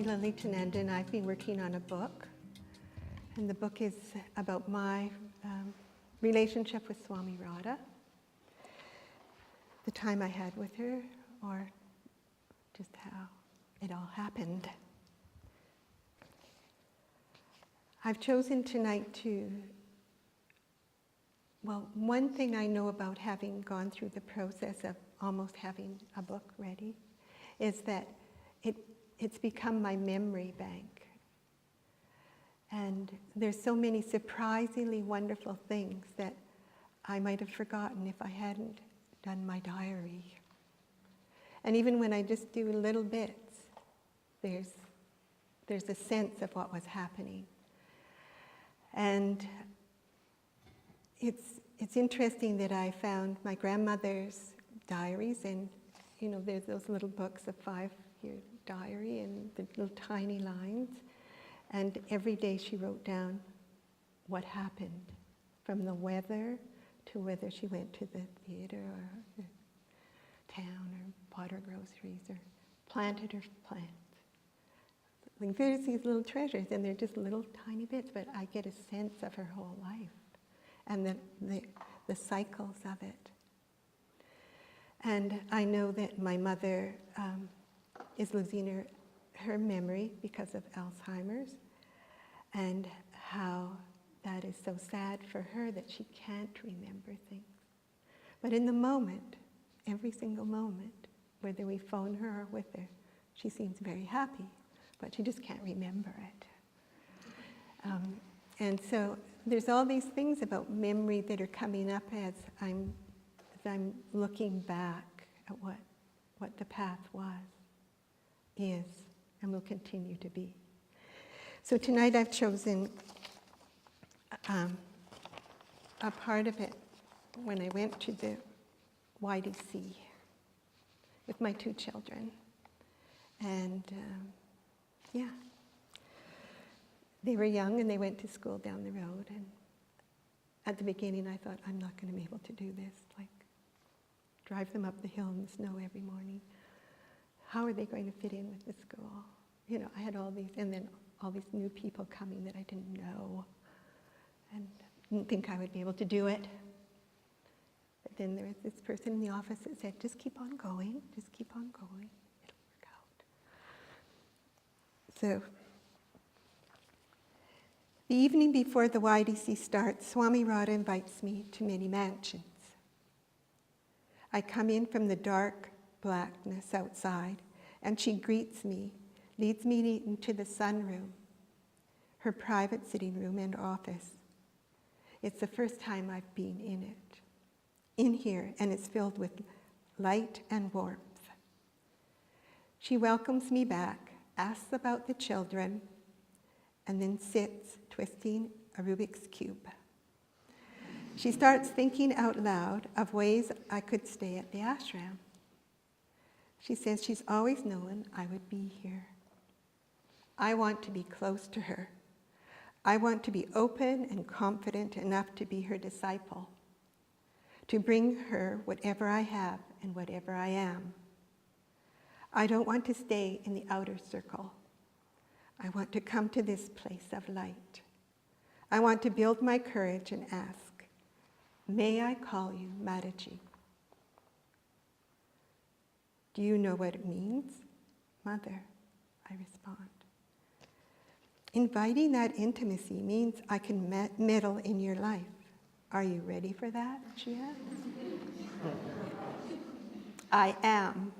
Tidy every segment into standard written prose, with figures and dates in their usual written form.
Swami Radhananda, and I've been working on a book. And the book is about my relationship with Swami Radha, the time I had with her, or just how it all happened. I've chosen tonight to, well, one thing I know about having gone through the process of almost having a book ready is that it's become my memory bank. And there's so many surprisingly wonderful things that I might have forgotten if I hadn't done my diary. And even when I just do little bits, there's a sense of what was happening. And it's interesting that I found my grandmother's diaries, and there's those little books of 5-year diary and the little tiny lines. And every day she wrote down what happened, from the weather to whether she went to the theater or the town or bought her groceries or planted her plants. Like, there's these little treasures, and they're just little tiny bits, but I get a sense of her whole life and the cycles of it. And I know that my mother is losing her memory because of Alzheimer's, and how that is so sad for her that she can't remember things. But in the moment, every single moment, whether we phone her or with her, she seems very happy, but she just can't remember it. And so there's all these things about memory that are coming up as I'm looking back at what the path is, and will continue to be. So tonight I've chosen a part of it when I went to the YDC with my 2 children. And they were young and they went to school down the road. And at the beginning I thought, I'm not going to be able to do this, like drive them up the hill in the snow every morning. How are they going to fit in with the school? I had all these, and then all these new people coming that I didn't know, and didn't think I would be able to do it. But then there was this person in the office that said, just keep on going, it'll work out. So, the evening before the YDC starts, Swami Radha invites me to many mansions. I come in from the dark blackness outside, and she greets me, leads me into the sunroom, her private sitting room and office. It's the first time I've been in here, and it's filled with light and warmth. She welcomes me back, asks about the children, and then sits twisting a Rubik's Cube. She starts thinking out loud of ways I could stay at the ashram. She says she's always known I would be here. I want to be close to her. I want to be open and confident enough to be her disciple, to bring her whatever I have and whatever I am. I don't want to stay in the outer circle. I want to come to this place of light. I want to build my courage and ask, may I call you Mataji? Do you know what it means? Mother, I respond. Inviting that intimacy means I can meddle in your life. Are you ready for that? She asks. I am.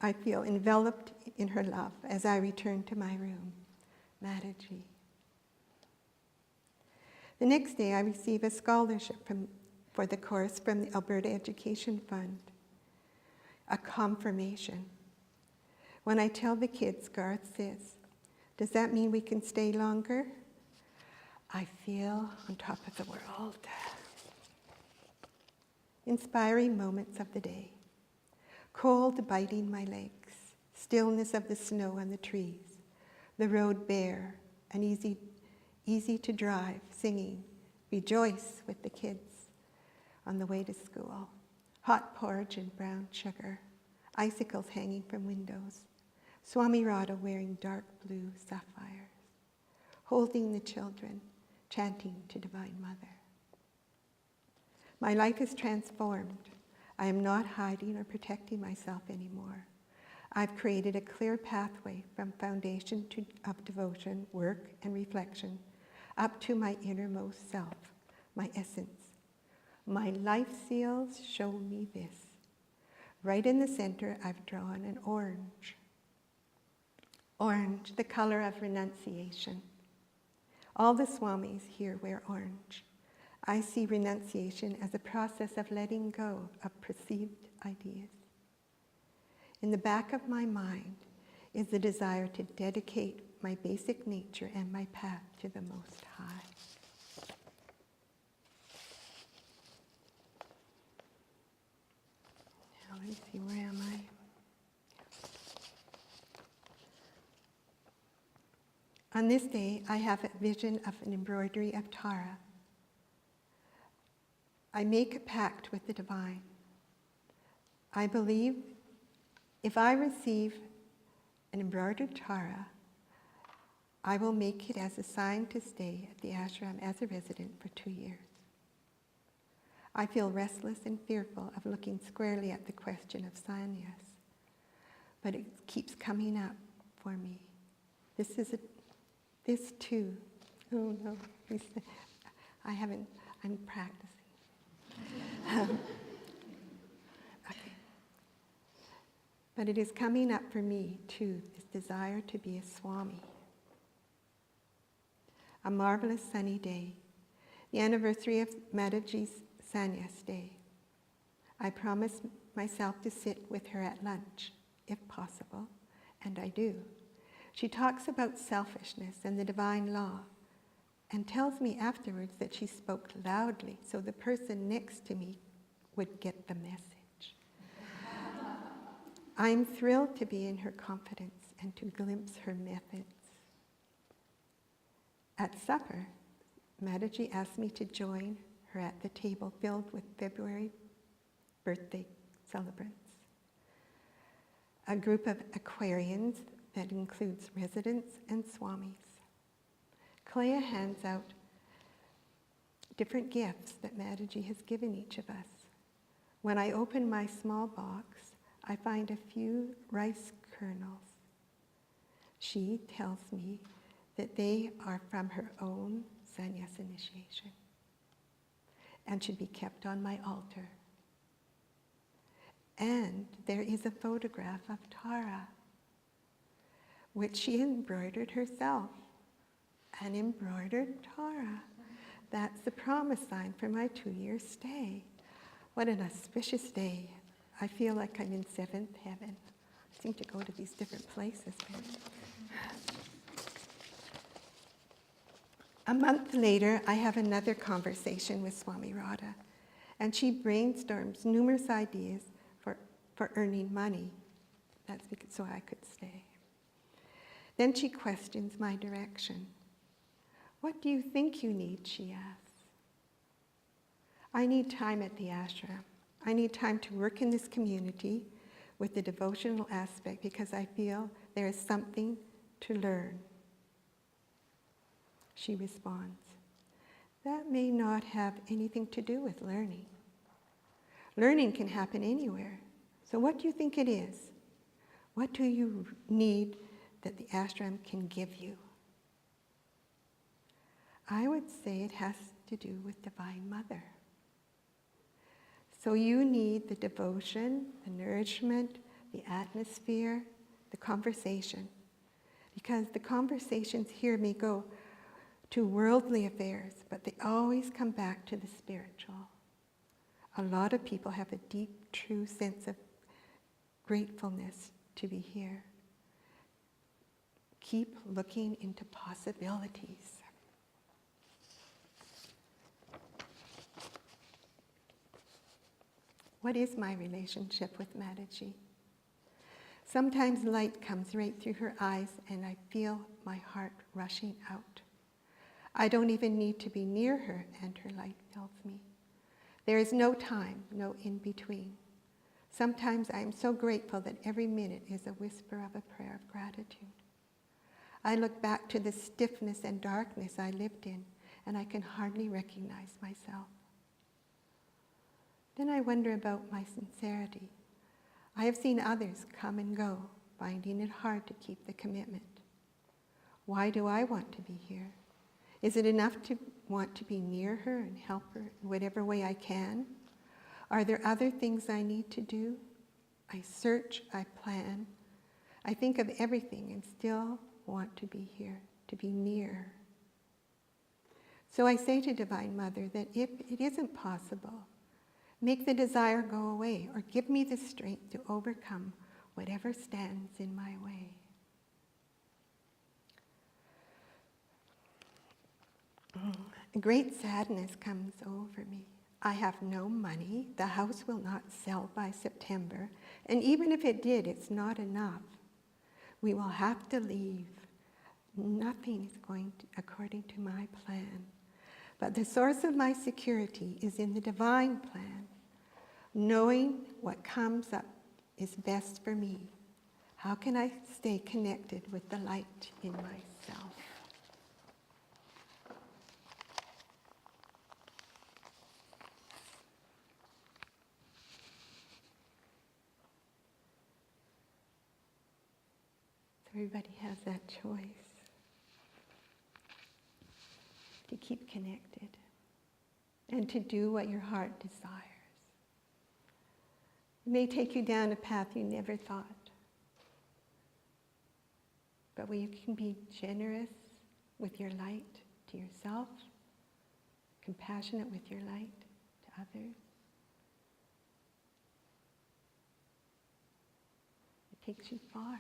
I feel enveloped in her love as I return to my room. Mataji. The next day I receive a scholarship for the course from the Alberta Education Fund. A confirmation. When I tell the kids, Garth says, does that mean we can stay longer? I feel on top of the world. Inspiring moments of the day. Cold biting my legs, stillness of the snow on the trees, the road bare and easy to drive, singing, rejoice with the kids on the way to school. Hot porridge and brown sugar, icicles hanging from windows, Swami Radha wearing dark blue sapphires, holding the children, chanting to Divine Mother. My life is transformed. I am not hiding or protecting myself anymore. I've created a clear pathway from foundation of devotion, work, and reflection up to my innermost self, my essence. My life seals show me this. Right in the center, I've drawn an orange. Orange, the color of renunciation. All the Swamis here wear orange. I see renunciation as a process of letting go of perceived ideas. In the back of my mind is the desire to dedicate my basic nature and my path to the Most High. Now let me see, where am I? On this day, I have a vision of an embroidery of Tara. I make a pact with the divine. I believe if I receive an embroidered Tara, I will make it as a sign to stay at the ashram as a resident for 2 years. I feel restless and fearful of looking squarely at the question of sannyas, but it keeps coming up for me. This too. Oh no, I'm practicing. Okay. But it is coming up for me too, this desire to be a Swami. A marvelous sunny day, the anniversary of Mataji's Sannyas Day. I promised myself to sit with her at lunch, if possible, and I do. She talks about selfishness and the divine law, and tells me afterwards that she spoke loudly so the person next to me would get the message. I'm thrilled to be in her confidence and to glimpse her methods. At supper, Mataji asked me to join her at the table filled with February birthday celebrants. A group of Aquarians that includes residents and Swamis. Clea hands out different gifts that Mataji has given each of us. When I open my small box, I find a few rice kernels. She tells me that they are from her own sannyas initiation and should be kept on my altar. And there is a photograph of Tara, which she embroidered herself. An embroidered Tara. That's the promise sign for my 2-year stay. What an auspicious day. I feel like I'm in 7th heaven. I seem to go to these different places. A month later, I have another conversation with Swami Radha, and she brainstorms numerous ideas for earning money. That's so I could stay. Then she questions my direction. What do you think you need, she asks. I need time at the ashram. I need time to work in this community with the devotional aspect because I feel there is something to learn. She responds, that may not have anything to do with learning. Learning can happen anywhere. So what do you think it is? What do you need that the ashram can give you? I would say it has to do with Divine Mother. So you need the devotion, the nourishment, the atmosphere, the conversation. Because the conversations here may go to worldly affairs, but they always come back to the spiritual. A lot of people have a deep, true sense of gratefulness to be here. Keep looking into possibilities. What is my relationship with Mataji? Sometimes light comes right through her eyes and I feel my heart rushing out. I don't even need to be near her and her light fills me. There is no time, no in between. Sometimes I am so grateful that every minute is a whisper of a prayer of gratitude. I look back to the stiffness and darkness I lived in, and I can hardly recognize myself. Then I wonder about my sincerity. I have seen others come and go, finding it hard to keep the commitment. Why do I want to be here? Is it enough to want to be near her and help her in whatever way I can? Are there other things I need to do? I search, I plan. I think of everything and still want to be here, to be near. So I say to Divine Mother that if it isn't possible, make the desire go away or give me the strength to overcome whatever stands in my way. A great sadness comes over me. I have no money. The house will not sell by September. And even if it did, it's not enough. We will have to leave. Nothing is going according to my plan. But the source of my security is in the divine plan. Knowing what comes up is best for me. How can I stay connected with the light in myself? Everybody has that choice to keep connected and to do what your heart desires. It may take you down a path you never thought, but where you can be generous with your light to yourself, compassionate with your light to others. It takes you far.